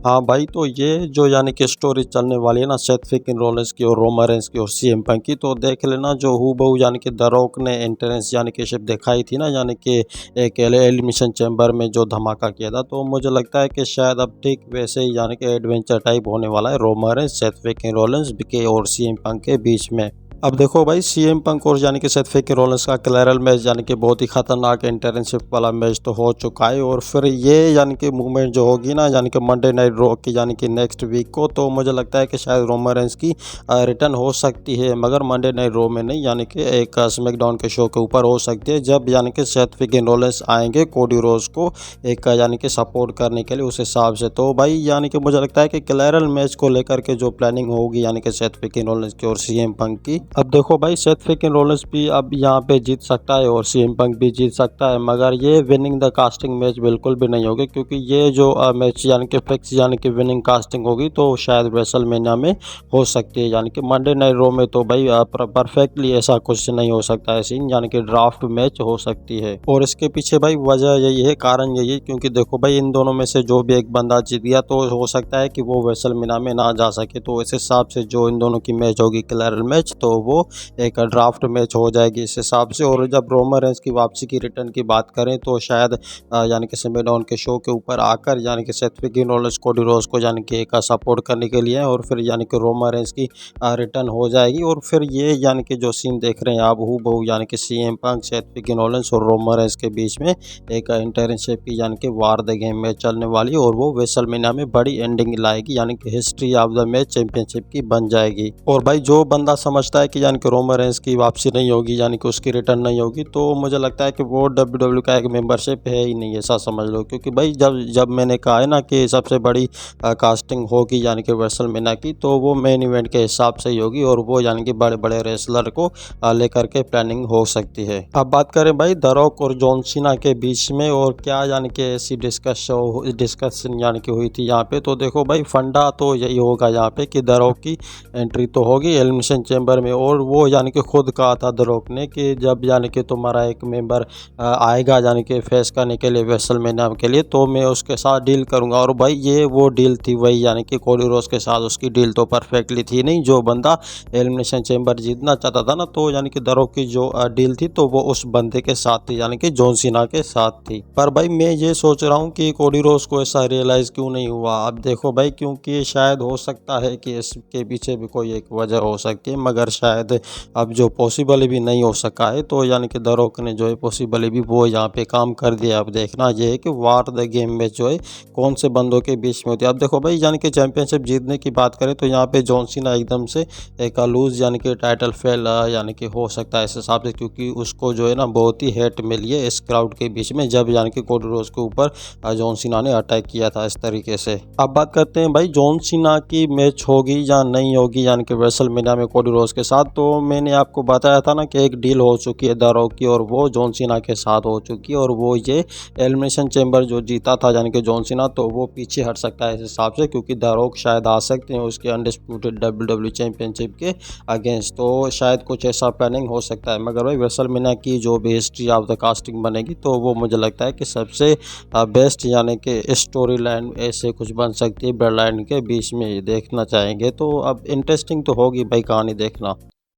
हाँ भाई, तो ये जो यानी कि स्टोरी चलने वाली है ना सेथ फ्रीकिंग रॉलिंस की और रोमन रेंस की और सीएम पंक की, तो देख लेना जो हूबहू यानी कि द रॉक ने एंट्रेंस यानी कि शिप दिखाई थी ना, यानी कि एक एलिमिनेशन चैम्बर में जो धमाका किया था, तो मुझे लगता है कि शायद अब ठीक वैसे ही यानी कि एडवेंचर टाइप होने वाला है Roman Reigns, Seth freaking Rollins के और सीएम पंक के बीच में। अब देखो भाई, सीएम पंक और यानी कि सेथ फ्रीकिंग रॉलिंस का क्लैरल मैच यानी कि बहुत ही खतरनाक इंटरनशिप वाला मैच तो हो चुका है, और फिर ये यानी कि मूवमेंट जो होगी ना यानी कि मंडे नाइट रॉ की यानी कि नेक्स्ट वीक को, तो मुझे लगता है कि शायद रोमन रेंस की रिटर्न हो सकती है, मगर मंडे नाइट रॉ में नहीं, यानी कि एक स्मैकडाउन के शो के ऊपर हो सकती है, जब यानी कि सेथ फ्रीकिंग रॉलिंस आएंगे कोडी रोड्स को एक यानी कि सपोर्ट करने के लिए उस हिसाब से। तो भाई यानी कि मुझे लगता है कि क्लैरल मैच को लेकर के जो प्लानिंग होगी यानी कि सेथ फ्रीकिंग रॉलिंस की और सीएम पंक की, अब देखो भाई सेथ फ्रीकिंग रॉलिंस भी अब यहाँ पे जीत सकता है और सीएम पंक भी जीत सकता है, मगर ये विनिंग द कास्टिंग मैच बिल्कुल भी नहीं होगी, क्योंकि ये जो मैच यानी कि फिक्स यानी कि विनिंग कास्टिंग होगी तो शायद रेसलमेनिया में हो सकती है, यानी कि मंडे नाइट रॉ में तो भाई परफेक्टली ऐसा कुछ नहीं हो सकता है सीन, यानी कि ड्राफ्ट मैच हो सकती है। और इसके पीछे भाई वजह यही है, कारण यही है, क्योंकि देखो भाई इन दोनों में से जो भी एक बंदा जीत गया तो हो सकता है कि वो रेसलमेनिया में ना जा सके, तो इस हिसाब से जो इन दोनों की मैच होगी क्लैरल मैच, तो वो एक ड्राफ्ट मैच हो जाएगी इस हिसाब से। और जब रोमन रेंस की वापसी की रिटर्न की बात करें तो शायद यानी कि स्मैकडाउन के शो के ऊपर आकर यानी कि Seth freaking Rollins Cody Rhodes को यानी कि एक सपोर्ट करने के लिए, और फिर यानी कि रोमन रेंस की रिटर्न हो जाएगी, और फिर ये यानी कि जो सीन देख रहे हैं आप हूबहू यानी कि CM Punk, Seth freaking Rollins और रोमन रेंस के बीच में एक इंटरनशिप की यानी कि वार द गेम मैच चलने वाली है, और वो रेसलमेनिया में बड़ी एंडिंग लाएगी, यानी कि history of the match championship की बन जाएगी। और भाई जो बंदा समझता है कि यानी कि रोमन रेंस की वापसी नहीं होगी यानी कि उसकी रिटर्न नहीं होगी, तो मुझे लगता है कि वो डब्ल्यूडब्ल्यू का एक मेंबरशिप है ही नहीं, ऐसा समझ लो, क्योंकि भाई जब जब मैंने कहा है ना कि सबसे बड़ी कास्टिंग होगी यानी कि रेसलमेनिया की, तो वो मेन इवेंट के हिसाब से ही होगी, और वो यानी कि बड़े बड़े रेसलर को लेकर के प्लानिंग हो सकती है। अब बात करें भाई द रॉक और जॉन सीना के बीच में, और क्या यानी कि ऐसी डिस्कशन यानी कि हुई थी यहाँ पे, तो देखो भाई फंडा तो यही होगा यहाँ पे कि द रॉक की एंट्री तो होगी एलिमिनेशन चैम्बर में, और वो यानी कि खुद कहा था द रॉक ने कि जब यानी कि तुम्हारा एक मेंबर आएगा यानी कि फेस करने के लिए रेसलमेनिया के लिए, तो मैं उसके साथ डील करूंगा। और भाई ये वो डील थी वही, यानी कि कोडी रोड्स के साथ उसकी डील तो परफेक्टली थी नहीं, जो बंदा एलिमिनेशन चैम्बर जीतना चाहता था ना, तो यानी कि द रॉक की जो डील थी तो वो उस बंदे के साथ थी, यानी कि जॉन सीना के साथ थी। पर भाई मैं ये सोच रहा हूँ कि कोडी रोड्स को ऐसा रियलाइज क्यों नहीं हुआ। अब देखो भाई, क्योंकि शायद हो सकता है कि इसके पीछे भी कोई एक वजह हो सकती है, मगर शायद अब जो पॉसिबल भी नहीं हो सका है, तो यानी कि द रॉक ने जो है पॉसिबल भी वो यहाँ पे काम कर दिया। अब देखना ये है कि वार द गेम में जो है कौन से बंदों के बीच में होती है। अब देखो भाई यानी कि चैंपियनशिप जीतने की बात करें तो यहाँ पे जॉन सीना एकदम से एक लूज यानी कि टाइटल फेल यानी कि हो सकता है इस हिसाब से, क्योंकि उसको जो है ना बहुत ही हेट मिली है इस क्राउड के बीच में, जब यानी कि कोडी रोड्स के ऊपर जॉन सीना ने अटैक किया था इस तरीके से। अब बात करते हैं भाई जॉन सीना की मैच होगी या नहीं होगी यानी कि रेसलमेनिया में कोडी रोड्स के साथ, तो मैंने आपको बताया था ना कि एक डील हो चुकी है द रॉक की, और वो जॉन सीना के साथ हो चुकी है, और वो ये एलिमिनेशन चैम्बर जो जीता था यानी कि जॉन सीना, तो वो पीछे हट सकता है इस हिसाब से, क्योंकि द रॉक शायद आ सकते हैं उसके अनडिस्प्यूटेड डब्ल्यूडब्ल्यू चैंपियनशिप के अगेंस्ट, तो शायद कुछ ऐसा प्लानिंग हो सकता है। मगर भाई रेसलमेनिया की जो भी हिस्ट्री ऑफ द कास्टिंग बनेगी, तो वो मुझे लगता है कि सबसे बेस्ट यानी कि स्टोरी लाइन ऐसे कुछ बन सकती है ब्लड लाइन के बीच में, देखना चाहेंगे तो अब इंटरेस्टिंग तो होगी भाई कहानी देखना।